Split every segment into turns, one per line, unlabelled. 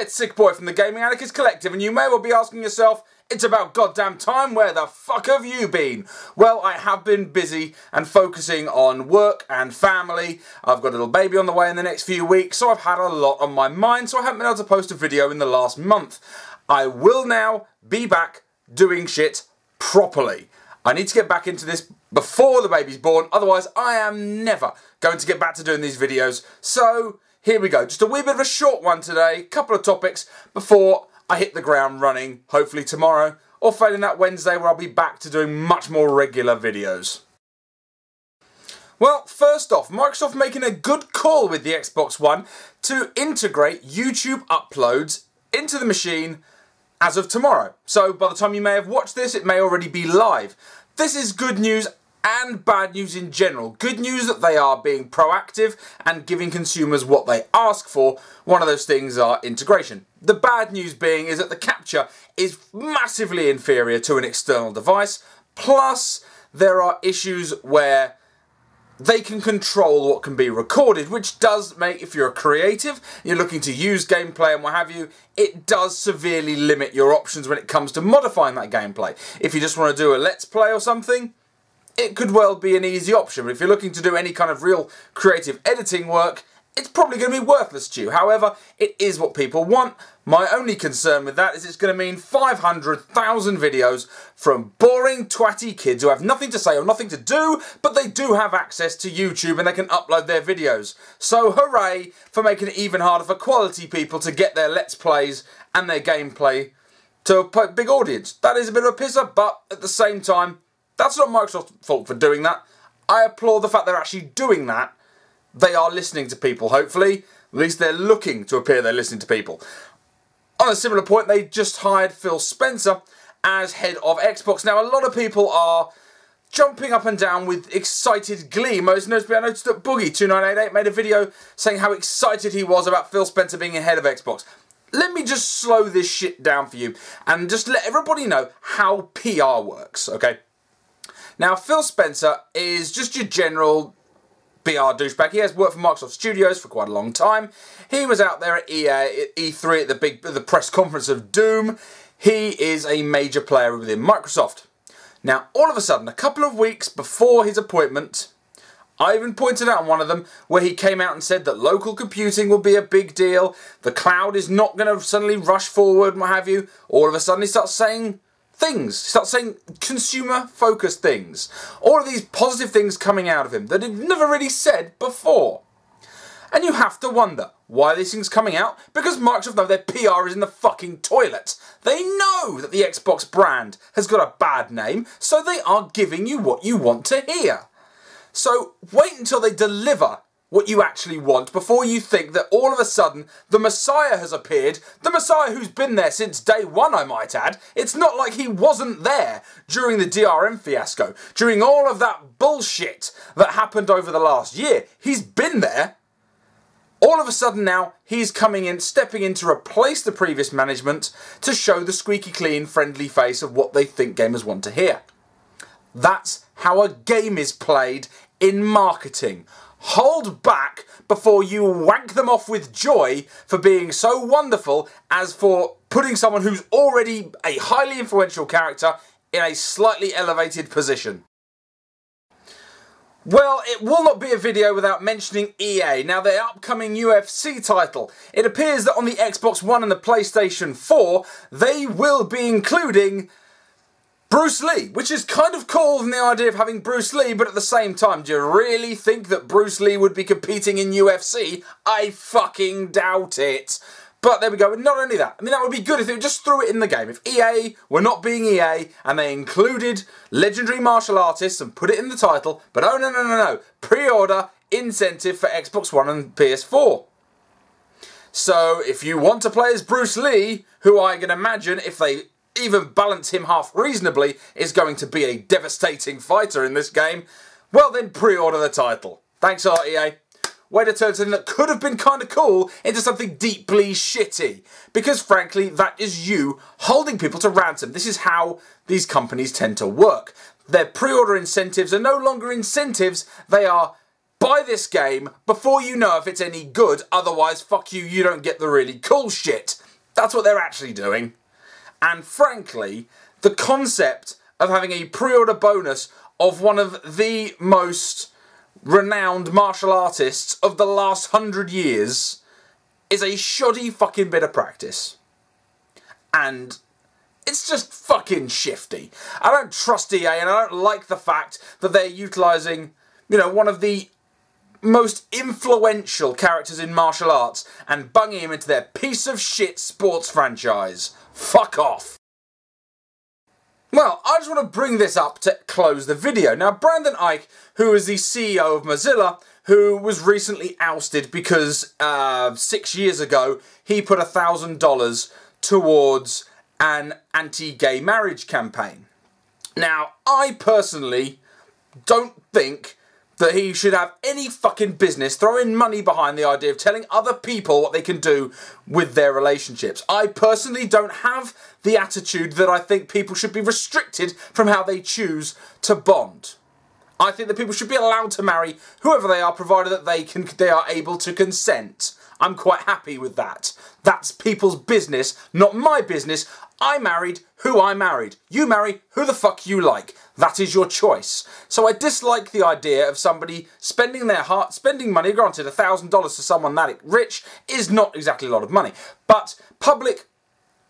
it's SickBoy from the Gaminganarchist Collective, and you may well be asking yourself, it's about goddamn time, where the fuck have you been? Well, I have been busy and focusing on work and family. I've got a little baby on the way in the next few weeks, so I've had a lot on my mind, so I haven't been able to post a video in the last month. I will now be back doing shit properly. I need to get back into this before the baby's born, otherwise I am never going to get back to doing these videos. So, here we go. Just a wee bit of a short one today, couple of topics before I hit the ground running, hopefully tomorrow, or failing that Wednesday where I'll be back to doing much more regular videos. Well, first off, Microsoft making a good call with the Xbox One to integrate YouTube uploads into the machine as of tomorrow. So by the time you may have watched this, it may already be live. This is good news and bad news in general. Good news that they are being proactive and giving consumers what they ask for. One of those things are integration. The bad news being is that the capture is massively inferior to an external device, plus there are issues where they can control what can be recorded, which does make, if you're a creative, you're looking to use gameplay and what have you, it does severely limit your options when it comes to modifying that gameplay. If you just want to do a let's play or something, it could well be an easy option, but if you're looking to do any kind of real creative editing work, it's probably going to be worthless to you. However, it is what people want. My only concern with that is it's going to mean 500,000 videos from boring, twatty kids who have nothing to say or nothing to do, but they do have access to YouTube and they can upload their videos. So hooray for making it even harder for quality people to get their Let's Plays and their gameplay to a big audience. That is a bit of a pisser, but at the same time, that's not Microsoft's fault for doing that. I applaud the fact they're actually doing that. They are listening to people, hopefully. At least they're looking to appear they're listening to people. On a similar point, they just hired Phil Spencer as head of Xbox. Now, a lot of people are jumping up and down with excited glee. Most notably, I noticed that Boogie2988 made a video saying how excited he was about Phil Spencer being head of Xbox. Let me just slow this shit down for you and just let everybody know how PR works, okay? Now, Phil Spencer is just your general PR douchebag. He has worked for Microsoft Studios for quite a long time. He was out there at EA, at E3 at the press conference of Doom. He is a major player within Microsoft. Now, all of a sudden, a couple of weeks before his appointment, I even pointed out on one of them where he came out and said that local computing will be a big deal, the cloud is not going to suddenly rush forward and what have you. All of a sudden he starts saying things. He starts saying consumer-focused things. All of these positive things coming out of him that he'd never really said before. And you have to wonder, why are these things coming out? Because Microsoft know their PR is in the fucking toilet. They know that the Xbox brand has got a bad name, so they are giving you what you want to hear. So wait until they deliver what you actually want before you think that all of a sudden the Messiah has appeared. The Messiah who's been there since day one, I might add. It's not like he wasn't there during the DRM fiasco, during all of that bullshit that happened over the last year. He's been there. All of a sudden now, he's coming in, stepping in to replace the previous management to show the squeaky clean, friendly face of what they think gamers want to hear. That's how a game is played in marketing. Hold back before you wank them off with joy for being so wonderful as for putting someone who's already a highly influential character in a slightly elevated position. Well, it will not be a video without mentioning EA. Now, their upcoming UFC title. It appears that on the Xbox One and the PlayStation 4, they will be including Bruce Lee, which is kind of cool in the idea of having Bruce Lee, but at the same time, do you really think that Bruce Lee would be competing in UFC? I fucking doubt it. But there we go. Not only that, I mean, that would be good if they just threw it in the game. If EA were not being EA and they included legendary martial artists and put it in the title, but oh no. Pre-order incentive for Xbox One and PS4. So if you want to play as Bruce Lee, who I can imagine, if they even balance him half reasonably, is going to be a devastating fighter in this game, well then pre-order the title. Thanks a lot, EA. Way to turn something that could have been kind of cool into something deeply shitty. Because frankly, that is you holding people to ransom. This is how these companies tend to work. Their pre-order incentives are no longer incentives, they are buy this game before you know if it's any good, otherwise fuck you, you don't get the really cool shit. That's what they're actually doing. And frankly, the concept of having a pre-order bonus of one of the most renowned martial artists of the last 100 years is a shoddy fucking bit of practice. And it's just fucking shifty. I don't trust EA, and I don't like the fact that they're utilising, you know, one of the most influential characters in martial arts and bunging him into their piece of shit sports franchise. Fuck off. Well, I just want to bring this up to close the video. Now, Brandon Ike, who is the CEO of Mozilla, who was recently ousted because 6 years ago he put $1,000 towards an anti-gay marriage campaign. Now, I personally don't think that he should have any fucking business throwing money behind the idea of telling other people what they can do with their relationships. I personally don't have the attitude that I think people should be restricted from how they choose to bond. I think that people should be allowed to marry whoever they are, provided that they are able to consent. I'm quite happy with that. That's people's business, not my business. I married who I married. You marry who the fuck you like. That is your choice. So I dislike the idea of somebody spending spending money. Granted, $1,000 to someone that rich is not exactly a lot of money. But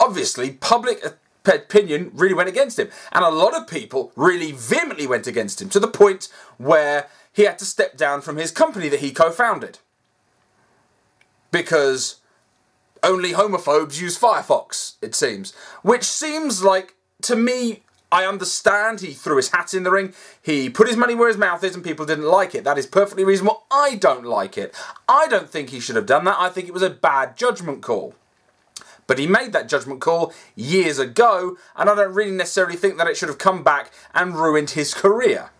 obviously, public opinion really went against him. And a lot of people really vehemently went against him, to the point where he had to step down from his company that he co-founded. Because only homophobes use Firefox, it seems. Which seems like, to me, I understand he threw his hat in the ring, he put his money where his mouth is, and people didn't like it. That is perfectly reasonable. I don't like it. I don't think he should have done that. I think it was a bad judgment call. But he made that judgment call years ago, and I don't really necessarily think that it should have come back and ruined his career.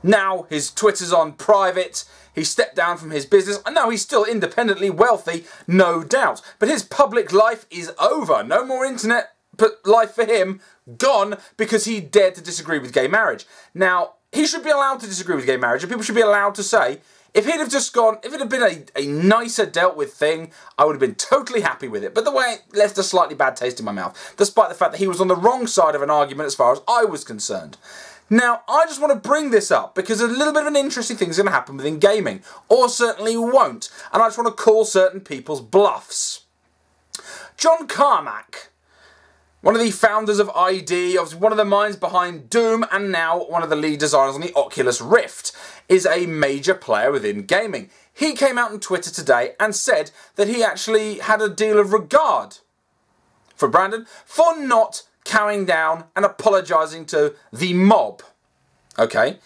Now his Twitter's on private, he stepped down from his business, and now he's still independently wealthy, no doubt. But his public life is over. No more internet life for him, gone, because he dared to disagree with gay marriage. Now, he should be allowed to disagree with gay marriage, and people should be allowed to say, if he'd have just gone, if it had been a nicer dealt with thing, I would have been totally happy with it. But the way it left a slightly bad taste in my mouth, despite the fact that he was on the wrong side of an argument as far as I was concerned. Now, I just want to bring this up because a little bit of an interesting thing is going to happen within gaming, or certainly won't, and I just want to call certain people's bluffs. John Carmack, one of the founders of ID, obviously one of the minds behind Doom, and now one of the lead designers on the Oculus Rift, is a major player within gaming. He came out on Twitter today and said that he actually had a deal of regard for Brandon for not cowing down and apologising to the mob. Okay?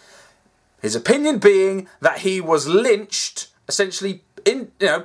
His opinion being that he was lynched, essentially,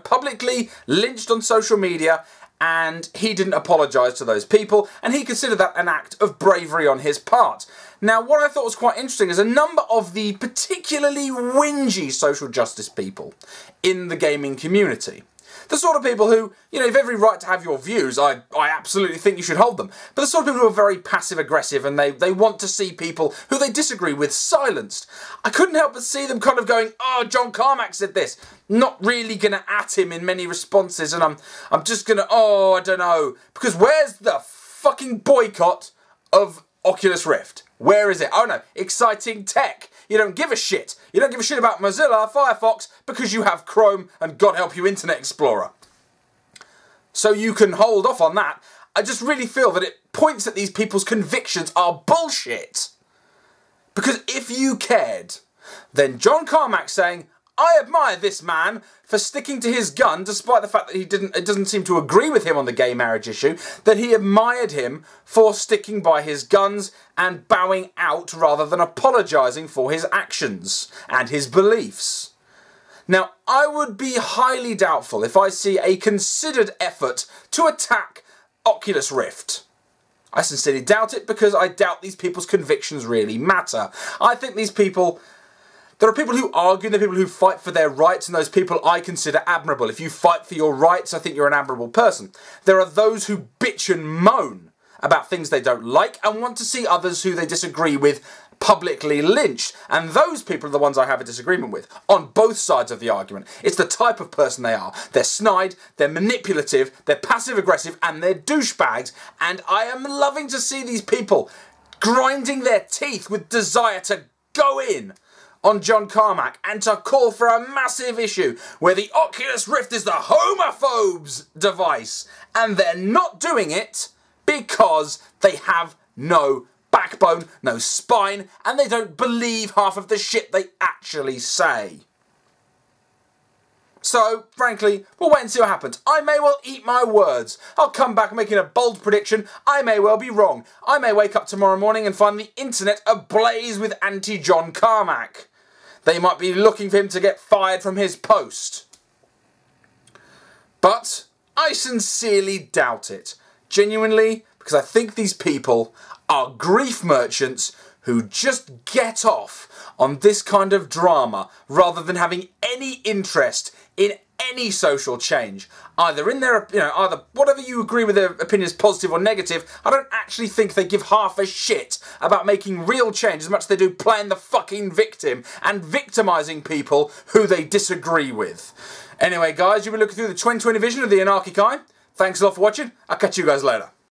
publicly lynched on social media, and he didn't apologise to those people, and he considered that an act of bravery on his part. Now, what I thought was quite interesting is a number of the particularly whingy social justice people in the gaming community. The sort of people who, you have every right to have your views. I absolutely think you should hold them. But the sort of people who are very passive-aggressive and they want to see people who they disagree with silenced. I couldn't help but see them kind of going, oh, John Carmack said this. Not really going to at him in many responses, and I'm just going to, oh, I don't know. Because where's the fucking boycott of Oculus Rift? Where is it? Oh no, exciting tech. You don't give a shit. You don't give a shit about Mozilla, Firefox, because you have Chrome and God help you, Internet Explorer. So you can hold off on that. I just really feel that it points that these people's convictions are bullshit. Because if you cared, then John Carmack saying, I admire this man for sticking to his gun, despite the fact that it doesn't seem to agree with him on the gay marriage issue, that he admired him for sticking by his guns and bowing out rather than apologising for his actions and his beliefs. Now, I would be highly doubtful if I see a considered effort to attack Oculus Rift. I sincerely doubt it, because I doubt these people's convictions really matter. I think these people... There are people who argue, there are people who fight for their rights, and those people I consider admirable. If you fight for your rights, I think you're an admirable person. There are those who bitch and moan about things they don't like and want to see others who they disagree with publicly lynched. And those people are the ones I have a disagreement with, on both sides of the argument. It's the type of person they are. They're snide, they're manipulative, they're passive-aggressive, and they're douchebags. And I am loving to see these people grinding their teeth with desire to go in on John Carmack and to call for a massive issue where the Oculus Rift is the homophobes' device. And they're not doing it because they have no backbone, no spine, and they don't believe half of the shit they actually say. So, frankly, we'll wait and see what happens. I may well eat my words. I'll come back making a bold prediction. I may well be wrong. I may wake up tomorrow morning and find the internet ablaze with anti-John Carmack. They might be looking for him to get fired from his post. But I sincerely doubt it. Genuinely, because I think these people are grief merchants who just get off on this kind of drama rather than having any interest in any social change. Either in their, either whatever you agree with their opinions, positive or negative, I don't actually think they give half a shit about making real change as much as they do playing the fucking victim and victimising people who they disagree with. Anyway, guys, you've been looking through the 2020 vision of the Anarchic Eye. Thanks a lot for watching. I'll catch you guys later.